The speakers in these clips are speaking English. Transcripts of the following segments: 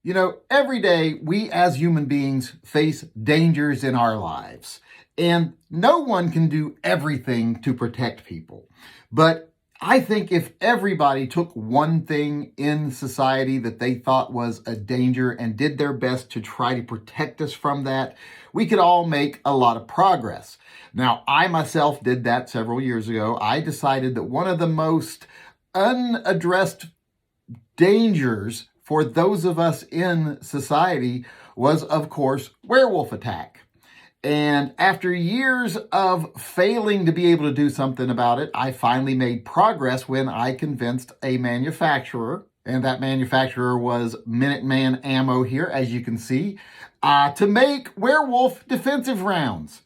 You know, every day we as human beings face dangers in our lives, and no one can do everything to protect people. But I think if everybody took one thing in society that they thought was a danger and did their best to try to protect us from that, we could all make a lot of progress. Now, I myself did that several years ago. I decided that one of the most unaddressed dangers for those of us in society was, of course, werewolf attack. And after years of failing to be able to do something about it, I finally made progress when I convinced a manufacturer, and that manufacturer was Minuteman Ammo here, as you can see, to make werewolf defensive rounds.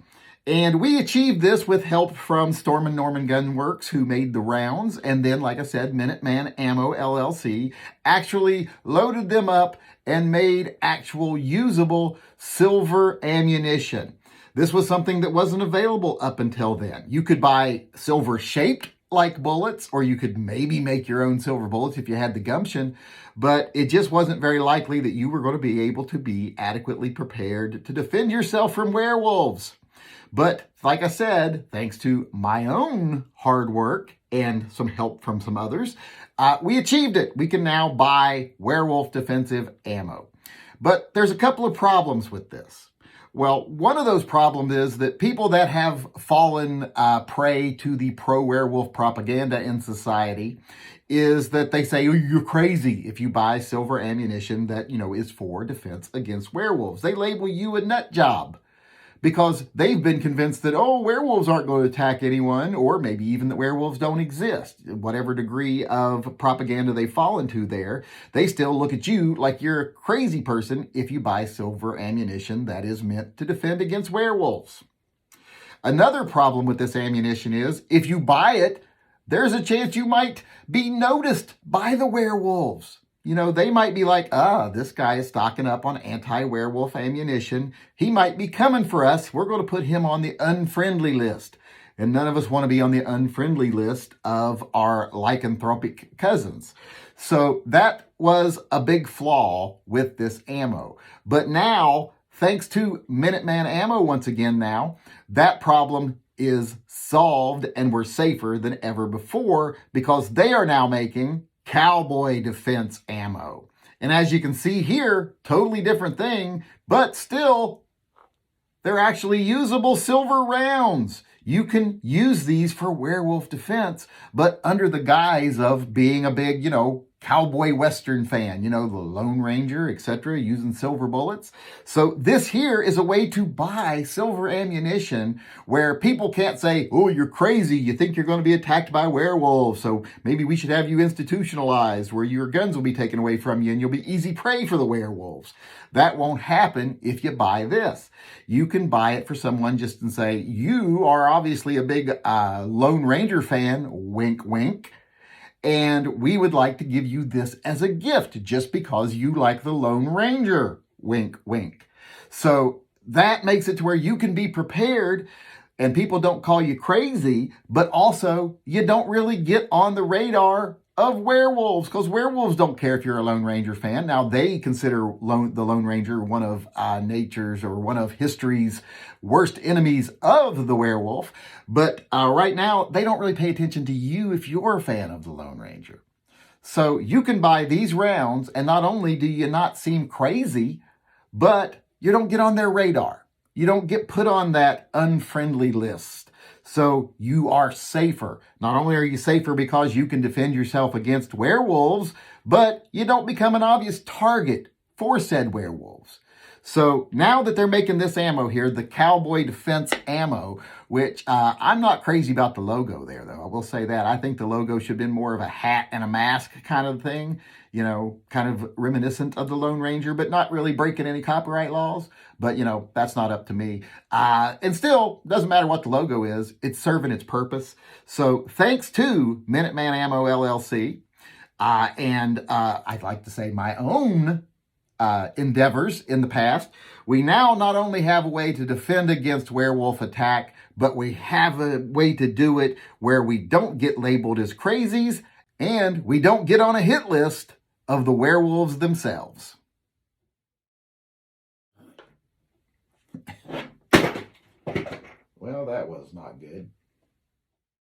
And we achieved this with help from Storm and Norman Gun Works, who made the rounds. And then, like I said, Minuteman Ammo LLC actually loaded them up and made actual usable silver ammunition. This was something that wasn't available up until then. You could buy silver shaped like bullets, or you could maybe make your own silver bullets if you had the gumption, but it just wasn't very likely that you were going to be able to be adequately prepared to defend yourself from werewolves. But like I said, thanks to my own hard work and some help from some others, we achieved it. We can now buy werewolf defensive ammo. But there's a couple of problems with this. Well, one of those problems is that people that have fallen prey to the pro-werewolf propaganda in society is that they say, oh, you're crazy if you buy silver ammunition that, is for defense against werewolves. They label you a nut job, because they've been convinced that, werewolves aren't going to attack anyone, or maybe even that werewolves don't exist. Whatever degree of propaganda they fall into there, they still look at you like you're a crazy person if you buy silver ammunition that is meant to defend against werewolves. Another problem with this ammunition is, if you buy it, there's a chance you might be noticed by the werewolves. They might be like, this guy is stocking up on anti-werewolf ammunition. He might be coming for us. We're going to put him on the unfriendly list. And none of us want to be on the unfriendly list of our lycanthropic cousins. So that was a big flaw with this ammo. But now, thanks to Minuteman Ammo once again now, that problem is solved and we're safer than ever before, because they are now making cowboy defense ammo. And as you can see here, totally different thing, but still, they're actually usable silver rounds. You can use these for werewolf defense, but under the guise of being a big, cowboy western fan, the Lone Ranger, etc., using silver bullets. So this here is a way to buy silver ammunition where people can't say, oh, you're crazy, you think you're going to be attacked by werewolves, so maybe we should have you institutionalized where your guns will be taken away from you and you'll be easy prey for the werewolves. That won't happen if you buy this. You can buy it for someone just and say, you are obviously a big Lone Ranger fan, wink, wink, and we would like to give you this as a gift just because you like the Lone Ranger, wink, wink. So that makes it to where you can be prepared and people don't call you crazy, but also you don't really get on the radar of werewolves, because werewolves don't care if you're a Lone Ranger fan. Now, they consider the Lone Ranger one of nature's or one of history's worst enemies of the werewolf. But right now, they don't really pay attention to you if you're a fan of the Lone Ranger. So you can buy these rounds, and not only do you not seem crazy, but you don't get on their radar. You don't get put on that unfriendly list. So you are safer. Not only are you safer because you can defend yourself against werewolves, but you don't become an obvious target for said werewolves. So now that they're making this ammo here, the Cowboy Defense Ammo, which I'm not crazy about the logo there, though. I will say that. I think the logo should have been more of a hat and a mask kind of thing, kind of reminiscent of the Lone Ranger, but not really breaking any copyright laws. But, that's not up to me. And still, doesn't matter what the logo is. It's serving its purpose. So thanks to Minuteman Ammo LLC, and I'd like to say my own endeavors in the past, we now not only have a way to defend against werewolf attack, but we have a way to do it where we don't get labeled as crazies and we don't get on a hit list of the werewolves themselves. that was not good.